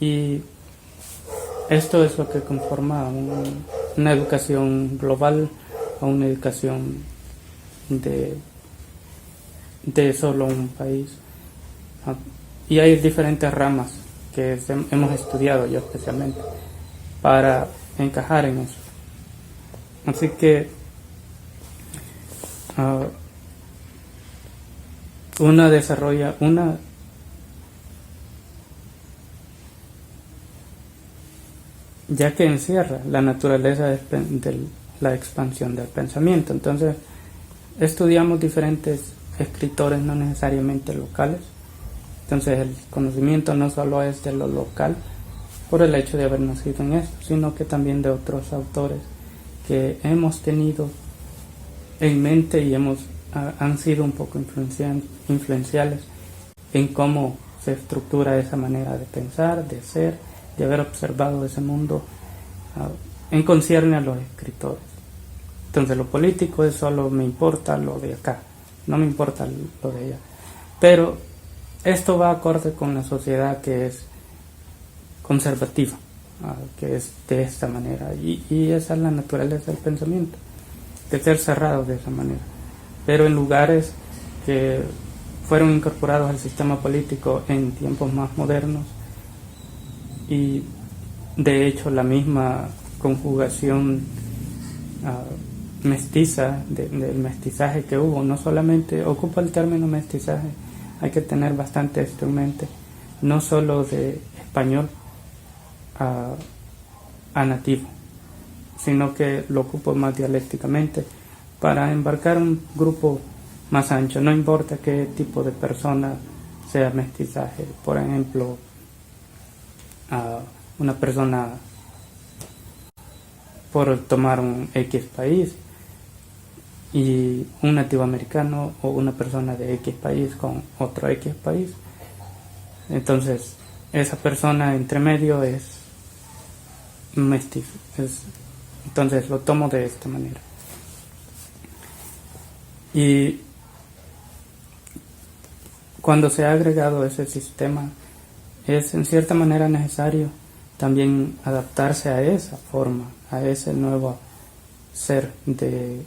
Y esto es lo que conforma una educación global a una educación de solo un país. Y hay diferentes ramas que hemos estudiado, yo especialmente, para encajar en eso. Así que una desarrolla ya que encierra la naturaleza de la expansión del pensamiento. Entonces estudiamos diferentes escritores, no necesariamente locales. Entonces el conocimiento no solo es de lo local por el hecho de haber nacido en esto, sino que también de otros autores que hemos tenido en mente y han sido un poco influenciales en cómo se estructura esa manera de pensar, de ser, de haber observado ese mundo en concierne a los escritores. Entonces lo político es solo me importa lo de acá, no me importa lo de allá. Pero esto va acorde con la sociedad que es conservativa, que es de esta manera, y esa es la naturaleza del pensamiento, de ser cerrado de esa manera. Pero en lugares que fueron incorporados al sistema político en tiempos más modernos, y de hecho la misma conjugación mestiza del mestizaje que hubo, no solamente ocupa el término mestizaje, hay que tener bastante esto en mente, no solo de español a nativo, sino que lo ocupo más dialécticamente para embarcar un grupo más ancho, no importa qué tipo de persona sea mestizaje. Por ejemplo, una persona, por tomar un X país, y un nativo americano, o una persona de X país con otro X país, entonces esa persona entre medio es mestizo. Entonces lo tomo de esta manera. Y cuando se ha agregado ese sistema, es en cierta manera necesario también adaptarse a esa forma, a ese nuevo ser de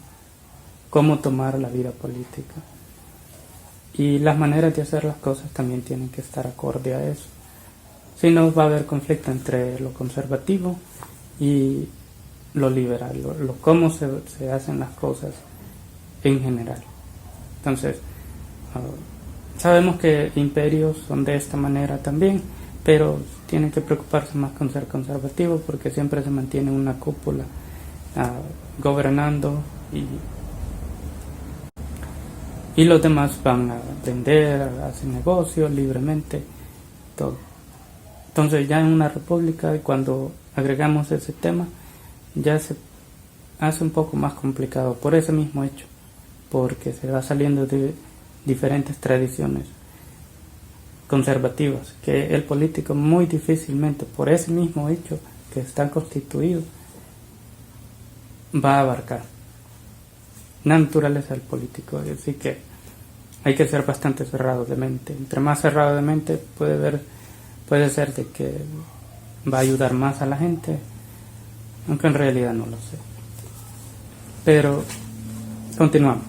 cómo tomar la vida política. Y las maneras de hacer las cosas también tienen que estar acorde a eso. Si no, va a haber conflicto entre lo conservativo y lo liberal, cómo se hacen las cosas en general. Entonces, sabemos que imperios son de esta manera también, pero tienen que preocuparse más con ser conservativos, porque siempre se mantiene una cúpula gobernando, y los demás van a vender, a hacer negocios libremente, todo. Entonces ya en una república, y cuando agregamos ese tema, ya se hace un poco más complicado por ese mismo hecho, porque se va saliendo de diferentes tradiciones conservativas que el político muy difícilmente, por ese mismo hecho que está constituido, va a abarcar la naturaleza del político. Así que hay que ser bastante cerrado de mente. Entre más cerrado de mente puede ser de que va a ayudar más a la gente, aunque en realidad no lo sé. Pero continuamos.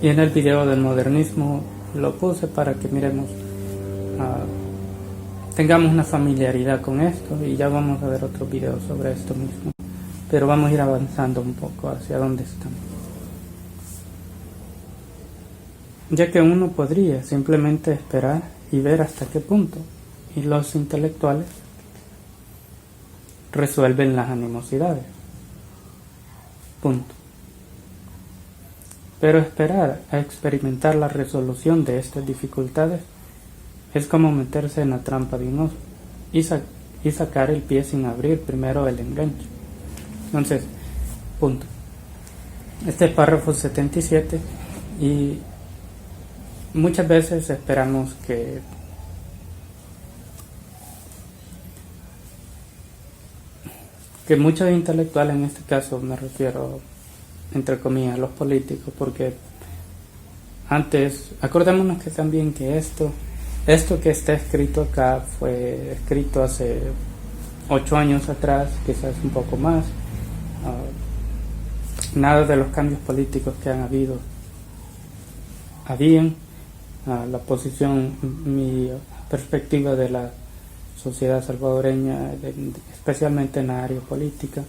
Y en el video del modernismo lo puse para que miremos, tengamos una familiaridad con esto, y ya vamos a ver otros videos sobre esto mismo, pero vamos a ir avanzando un poco hacia dónde estamos, ya que uno podría simplemente esperar y ver hasta qué punto, y los intelectuales resuelven las animosidades, punto. Pero esperar a experimentar la resolución de estas dificultades es como meterse en la trampa de un oso y sacar el pie sin abrir primero el enganche. Entonces, punto. Este es párrafo 77, y muchas veces esperamos que muchos intelectuales, en este caso me refiero entre comillas a los políticos, porque Antes, acordémonos que también que esto que está escrito acá fue escrito hace 8 años atrás, quizás un poco más. Nada de los cambios políticos que han habido habían. La posición, mi perspectiva de la sociedad salvadoreña, especialmente en la área política,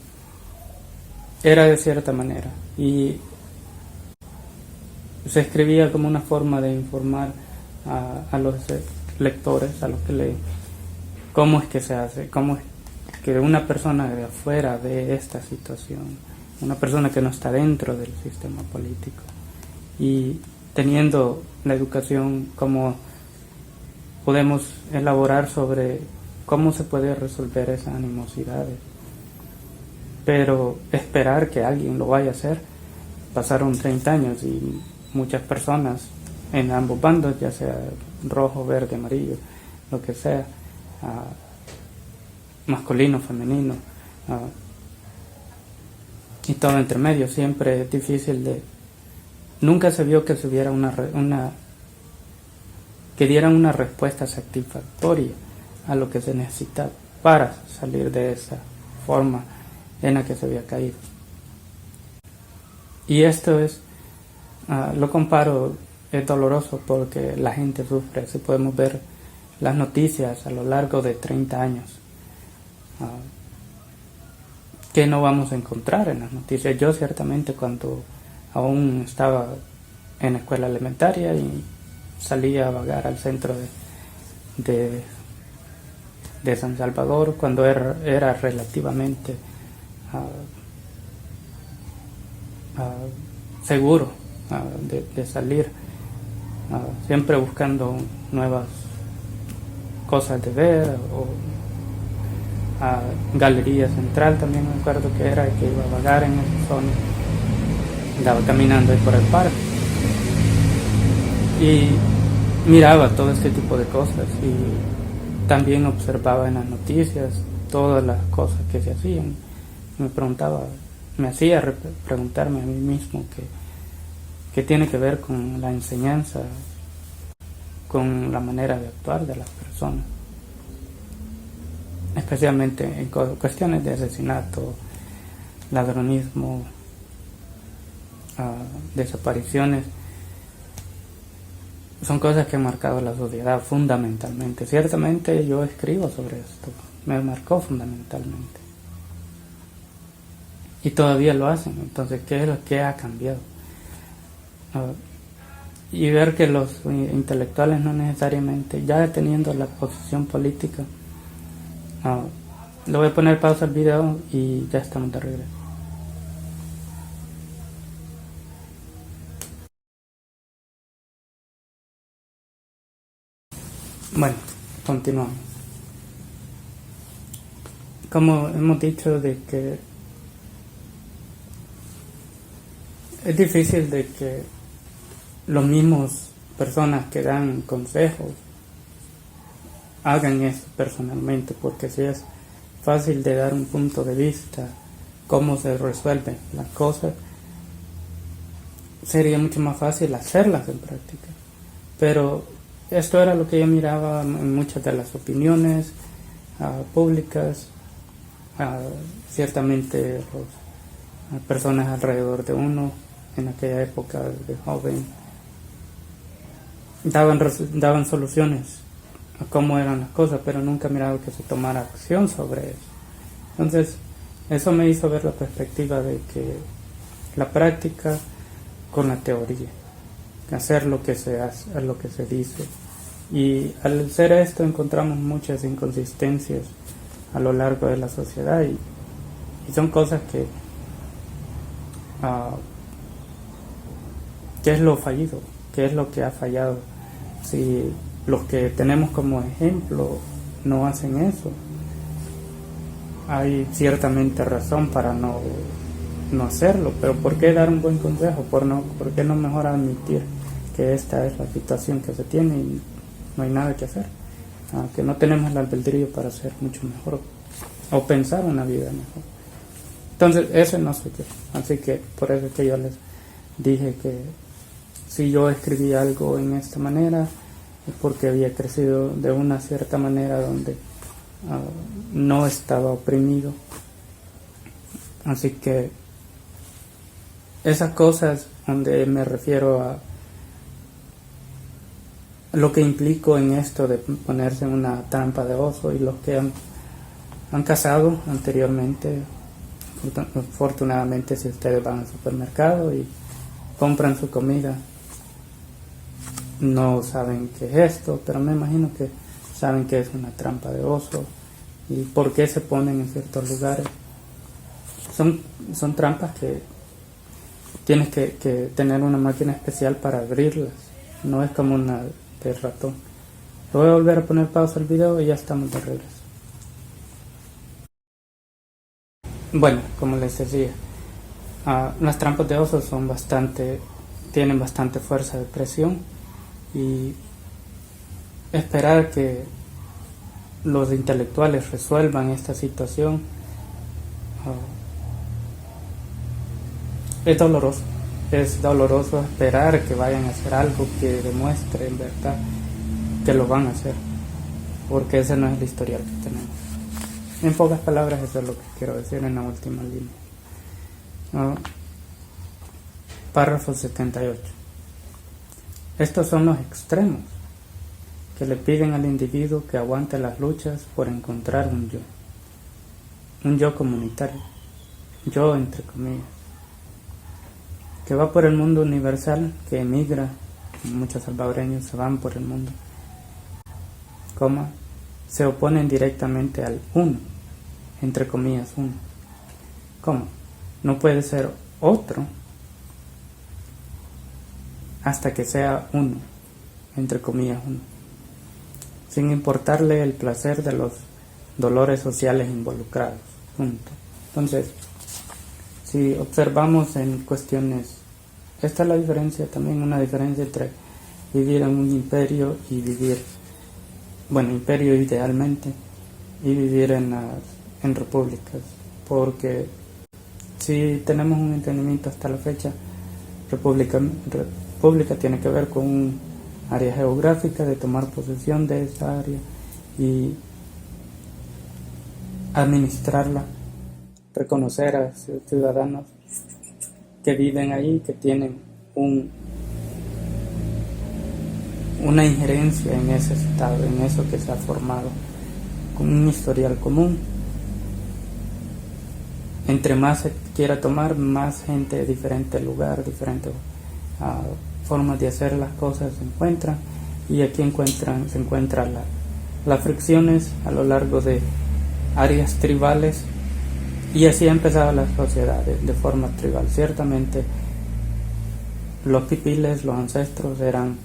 era de cierta manera, y se escribía como una forma de informar a los lectores, a los que leen, cómo es que se hace, cómo es que una persona de afuera ve esta situación, una persona que no está dentro del sistema político, y teniendo la educación, cómo podemos elaborar sobre cómo se puede resolver esas animosidades. Pero esperar que alguien lo vaya a hacer, pasaron 30 años y muchas personas en ambos bandos, ya sea rojo, verde, amarillo, lo que sea, masculino, femenino, y todo entre medio, siempre es difícil nunca se vio que se hubiera que dieran una respuesta satisfactoria a lo que se necesitaba para salir de esa forma en la que se había caído. Y esto lo comparo, es doloroso porque la gente sufre. Si podemos ver las noticias a lo largo de 30 años, que no vamos a encontrar en las noticias. Yo ciertamente, cuando aún estaba en la escuela elementaria y salía a vagar al centro de San Salvador, cuando era relativamente seguro de salir, siempre buscando nuevas cosas de ver, o Galería Central también me acuerdo que iba a vagar en esa zona, andaba caminando ahí por el parque y miraba todo este tipo de cosas, y también observaba en las noticias todas las cosas que se hacían. Me hacía preguntarme a mí mismo qué tiene que ver con la enseñanza, con la manera de actuar de las personas, especialmente en cuestiones de asesinato, ladronismo, desapariciones. Son cosas que han marcado la sociedad fundamentalmente. Ciertamente yo escribo sobre esto, me marcó fundamentalmente. Y todavía lo hacen. Entonces, ¿qué es lo que ha cambiado? Y ver que los intelectuales no necesariamente, ya teniendo la posición política, le voy a poner pausa al video y ya estamos de regreso. Bueno, continuamos. Como hemos dicho, de que es difícil de que los mismos personas que dan consejos hagan eso personalmente, porque si es fácil de dar un punto de vista, cómo se resuelven las cosas, sería mucho más fácil hacerlas en práctica. Pero esto era lo que yo miraba en muchas de las opiniones públicas. Ciertamente las personas alrededor de uno en aquella época de joven daban soluciones a cómo eran las cosas, pero nunca miraba que se tomara acción sobre eso. Entonces eso me hizo ver la perspectiva de que la práctica con la teoría, hacer lo que se hace, lo que se dice, y al hacer esto encontramos muchas inconsistencias a lo largo de la sociedad, y son cosas que ¿qué es lo fallido? ¿Qué es lo que ha fallado? Si los que tenemos como ejemplo no hacen eso, hay ciertamente razón para no hacerlo. Pero ¿por qué dar un buen consejo? ¿Por qué no mejor admitir que esta es la situación que se tiene y no hay nada que hacer? Que no tenemos el albedrío para hacer mucho mejor o pensar una vida mejor. Entonces ese no soy yo, así que por eso es que yo les dije que si yo escribí algo en esta manera es porque había crecido de una cierta manera donde no estaba oprimido. Así que esas cosas donde me refiero a lo que implico en esto de ponerse en una trampa de oso, y los que han cazado anteriormente, afortunadamente, si ustedes van al supermercado y compran su comida, no saben qué es esto, pero me imagino que saben que es una trampa de oso y por qué se ponen en ciertos lugares. Son trampas que tienes que tener una máquina especial para abrirlas, no es como una de ratón. Voy a volver a poner pausa al video y ya estamos de regreso. Bueno, como les decía, las trampas de oso tienen bastante fuerza de presión, y esperar que los intelectuales resuelvan esta situación es doloroso. Es doloroso esperar que vayan a hacer algo que demuestre en verdad que lo van a hacer, porque ese no es el historial que tenemos. En pocas palabras, eso es lo que quiero decir en la última línea. Párrafo 78. Estos son los extremos que le piden al individuo que aguante las luchas por encontrar un yo comunitario, yo entre comillas, que va por el mundo universal, que emigra, muchos salvadoreños se van por el mundo, se oponen directamente al uno, entre comillas uno. ¿Cómo? No puede ser otro hasta que sea uno, entre comillas uno, sin importarle el placer de los dolores sociales involucrados, punto. Entonces, si observamos en cuestiones, esta es la diferencia, también una diferencia entre vivir en un imperio y vivir, imperio idealmente, y vivir en repúblicas, porque si tenemos un entendimiento hasta la fecha, república tiene que ver con un área geográfica, de tomar posesión de esa área y administrarla, reconocer a ciudadanos que viven ahí, que tienen una injerencia en ese estado, en eso que se ha formado, con un historial común. Entre más se quiera tomar, más gente de diferente lugar, diferentes formas de hacer las cosas se encuentran, y aquí se encuentran las fricciones a lo largo de áreas tribales, y así ha empezado la sociedad de forma tribal. Ciertamente los pipiles, los ancestros, eran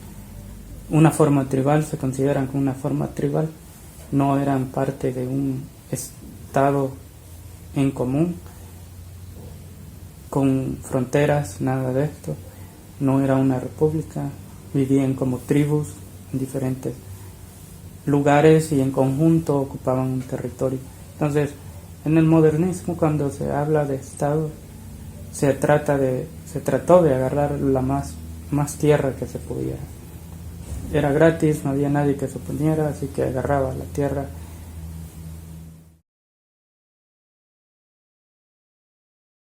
una forma tribal, se consideran como una forma tribal, no eran parte de un estado en común con fronteras, nada de esto. No era una república, vivían como tribus en diferentes lugares y en conjunto ocupaban un territorio. Entonces, en el modernismo, cuando se habla de Estado, se trató de agarrar la más tierra que se pudiera. Era gratis, no había nadie que se oponiera, así que agarraba la tierra